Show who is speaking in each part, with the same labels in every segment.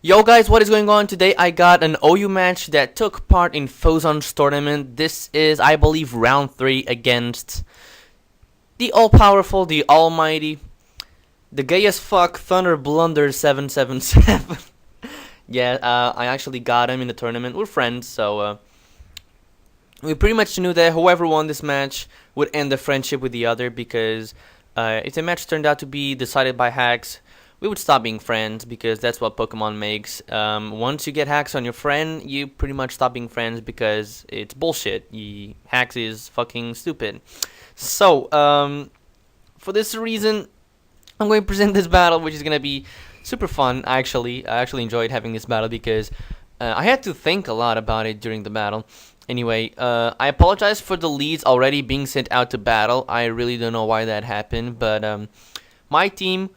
Speaker 1: Yo guys, what is going on? Today I got an OU match that took part in Fozon's tournament. This is, I believe, round 3 against the all-powerful, the almighty, the gay as fuck Thunderblunder777. Yeah, I actually got him in the tournament. We're friends, so we pretty much knew that whoever won this match would end the friendship with the other, because if the match turned out to be decided by hacks, we would stop being friends, because that's what Pokemon makes. Once you get hacks on your friend, you pretty much stop being friends because it's bullshit. Hacks is fucking stupid. So, for this reason, I'm going to present this battle, which is going to be super fun, actually. I actually enjoyed having this battle because I had to think a lot about it during the battle. Anyway, I apologize for the leads already being sent out to battle. I really don't know why that happened, but my team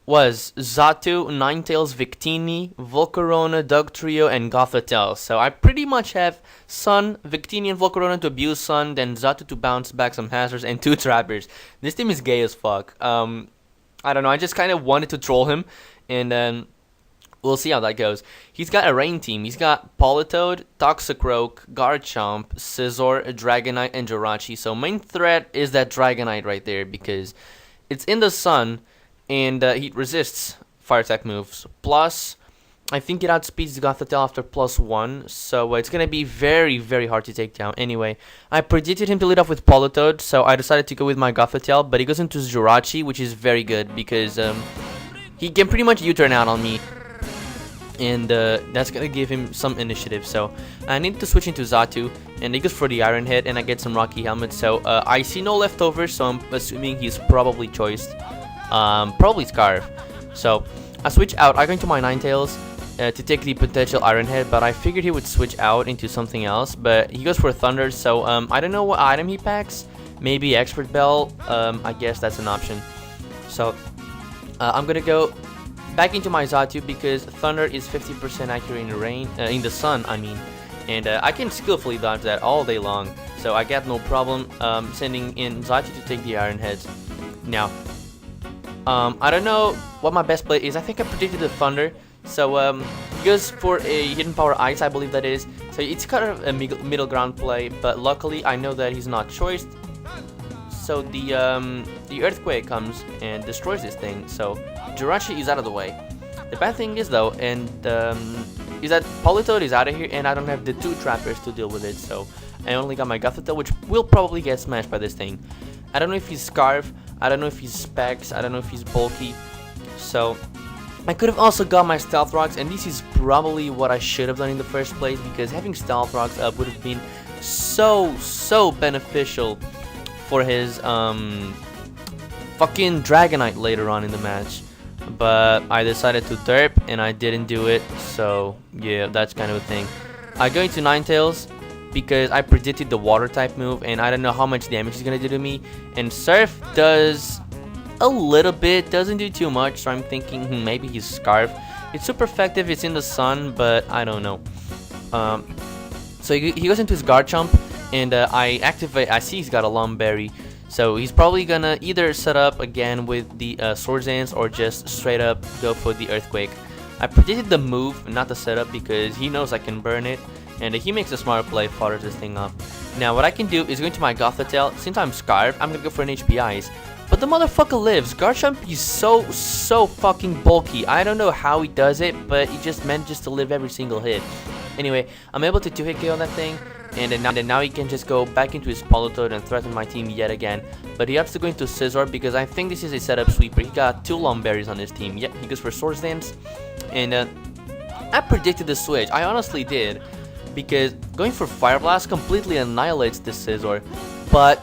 Speaker 1: was Xatu, Ninetales, Victini, Volcarona, Dugtrio, and Gothitelle. So I pretty much have Sun, Victini, and Volcarona to abuse Sun, then Xatu to bounce back some hazards, and 2 trappers. This team is gay as fuck. I don't know, I just kind of wanted to troll him, and we'll see how that goes. He's got a rain team. He's got Politoed, Toxicroak, Garchomp, Scizor, Dragonite, and Jirachi. So main threat is that Dragonite right there, because it's in the sun, and he resists fire attack moves. Plus, I think it outspeeds Gothitelle after +1, so it's going to be very, very hard to take down. Anyway, I predicted him to lead off with Politoed, so I decided to go with my Gothitelle, but he goes into Jirachi, which is very good, because he can pretty much U-turn out on me, and that's going to give him some initiative. So I need to switch into Xatu, and he goes for the Iron Head, and I get some Rocky Helmet. So I see no leftovers, so I'm assuming he's probably choiced. Probably Scarf. So I switch out. I go into my Ninetales to take the potential Iron Head, but I figured he would switch out into something else, but he goes for Thunder. So I don't know what item he packs. Maybe Expert Bell. I guess that's an option. So I'm gonna go back into my Xatu, because Thunder is 50% accurate in the rain, in the sun, I mean, and I can skillfully dodge that all day long. So I got no problem sending in Xatu to take the Iron Heads. Now, I don't know what my best play is. I think I predicted the Thunder. So he goes for a Hidden Power Ice, I believe that is. So it's kind of a middle ground play, but luckily I know that he's not choiced. So the Earthquake comes and destroys this thing. So Jirachi is out of the way. The bad thing is though, and is that Politoed is out of here, and I don't have the 2 trappers to deal with it. So I only got my Gothitelle, which will probably get smashed by this thing. I don't know if he's Scarf, I don't know if he's Specs, I don't know if he's bulky. So I could have also got my Stealth Rocks, and this is probably what I should have done in the first place, because having Stealth Rocks up would have been so beneficial for his fucking Dragonite later on in the match. But I decided to derp, and I didn't do it, so yeah, that's kind of a thing. I go into Ninetales because I predicted the water type move, and I don't know how much damage he's gonna do to me. And Surf does a little bit, doesn't do too much, so I'm thinking maybe he's Scarf. It's super effective, it's in the sun, but I don't know. So he goes into his Garchomp, and I activate. I see he's got a Rawst Berry, so he's probably gonna either set up again with the Swords Dance, or just straight up go for the Earthquake. I predicted the move, not the setup, because he knows I can burn it, and he makes a smart play, fodder this thing up. Now what I can do is go into my Gothitelle. Since I'm Scarf, I'm gonna go for an HP Ice. But the motherfucker lives. Garchomp is so fucking bulky. I don't know how he does it, but he just manages to live every single hit. Anyway, I'm able to 2-hit KO that thing, and then now he can just go back into his Politoed and threaten my team yet again. But he has to go into Scizor, because I think this is a setup sweeper. He got 2 Rawst Berries on his team. Yep, he goes for Swords Dance, and I predicted the switch. I honestly did, because going for Fire Blast completely annihilates the Scizor. But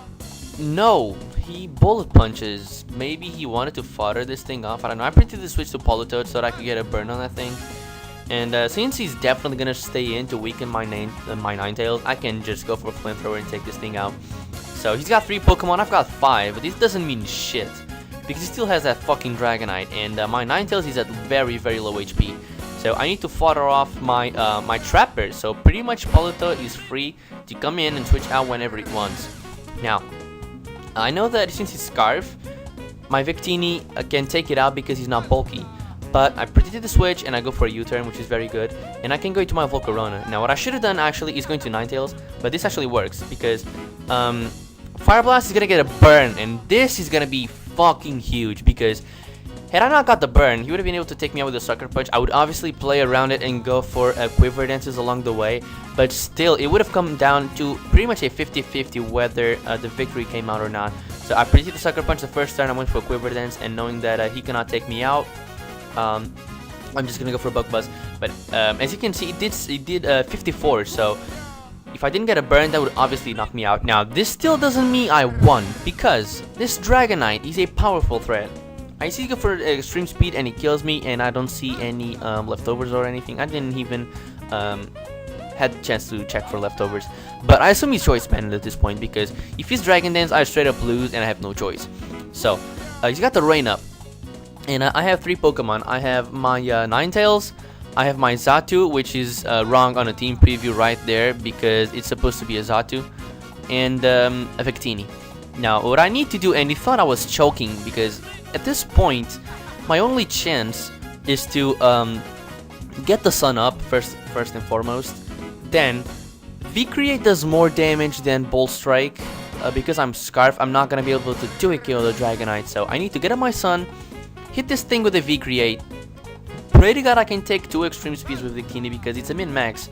Speaker 1: no, he Bullet Punches. Maybe he wanted to fodder this thing off. I don't know. I predicted the switch to Politoed so that I could get a burn on that thing. And since he's definitely gonna stay in to weaken my Ninetales, I can just go for a Flamethrower and take this thing out. So he's got 3 Pokemon, I've got 5, but this doesn't mean shit, because he still has that fucking Dragonite, and my Ninetales is at very low HP. So I need to fodder off my my Trapper. So pretty much Politoed is free to come in and switch out whenever it wants. Now, I know that since he's Scarf, my Victini can take it out because he's not bulky. But I predicted the switch and I go for a U-turn, which is very good. And I can go into my Volcarona. Now what I should have done actually is going to Ninetales, but this actually works because Fire Blast is gonna get a burn, and this is gonna be fucking huge because had I not got the burn, he would have been able to take me out with a Sucker Punch. I would obviously play around it and go for Quiver Dances along the way, but still, it would have come down to pretty much a 50-50 whether the victory came out or not. So I predicted the Sucker Punch the first turn, I went for a Quiver Dance, and knowing that he cannot take me out, I'm just gonna go for a Bug Buzz. But as you can see, it did 54, so if I didn't get a burn, that would obviously knock me out. Now, this still doesn't mean I won, because this Dragonite is a powerful threat. I see go for extreme speed and it kills me, and I don't see any leftovers or anything. I didn't even had the chance to check for leftovers, but I assume he's choice banned at this point because if he's Dragon Dance, I straight up lose and I have no choice. So he's got the rain up, and I have 3 Pokemon. I have my Ninetales, I have my Xatu, which is wrong on a team preview right there because it's supposed to be a Xatu, and a Victini. Now what I need to do, and he thought I was choking because at this point my only chance is to get the sun up first and foremost. Then V-Create does more damage than Bolt Strike. Because I'm Scarf, I'm not gonna be able to do a kill the Dragonite, so I need to get up my sun, hit this thing with a V-Create. Pray to God I can take 2 extreme speeds with Victini because it's a min-max.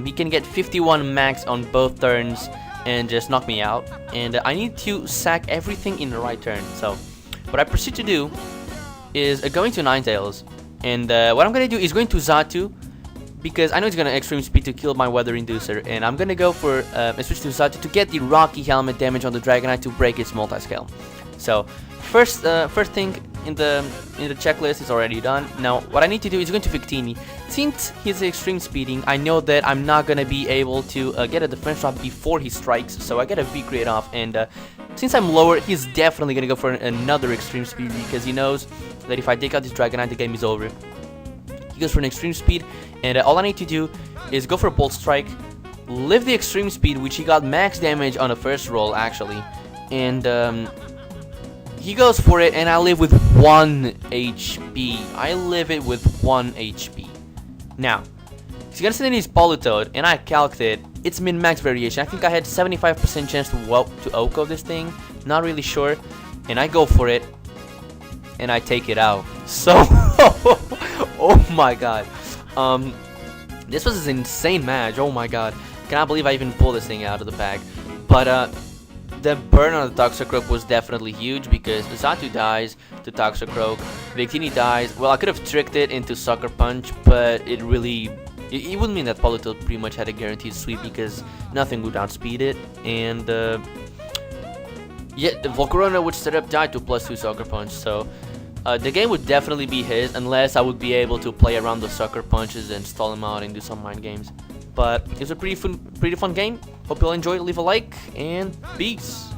Speaker 1: He can get 51 max on both turns and just knock me out, and I need to sack everything in the right turn. So what I proceed to do is going to Ninetales, and what I'm going to do is going to Xatu because I know it's going to extreme speed to kill my Weather Inducer, and I'm going to go for a switch to Xatu to get the Rocky Helmet damage on the Dragonite to break its multi-scale. So first thing in the checklist is already done. Now what I need to do is going to Victini. Since he's extreme speeding, I know that I'm not gonna be able to get a defense drop before he strikes, so I get a V-Create off, and since I'm lower, he's definitely gonna go for another extreme speed because he knows that if I take out this Dragonite, the game is over. He goes for an extreme speed, and all I need to do is go for a Bolt Strike, live the extreme speed, which he got max damage on the first roll actually, and he goes for it, and I live with 1 HP. I live it with 1 HP. Now, he's gonna send in his Politoed, and I calced it. It's min-max variation. I think I had 75% chance to Oko this thing. Not really sure. And I go for it, and I take it out. So, oh my god. This was an insane match. Oh my god. Cannot believe I even pulled this thing out of the bag. But, the burn on the Toxicroak was definitely huge because Xatu dies to Toxicroak, Victini dies. Well, I could have tricked it into Sucker Punch, but it wouldn't mean that Politoed pretty much had a guaranteed sweep because nothing would outspeed it. And yeah, the Volcarona would straight up die to +2 Sucker Punch. So the game would definitely be his unless I would be able to play around the Sucker Punches and stall him out and do some mind games. But it was a pretty fun game. Hope you all enjoyed. Leave a like and peace.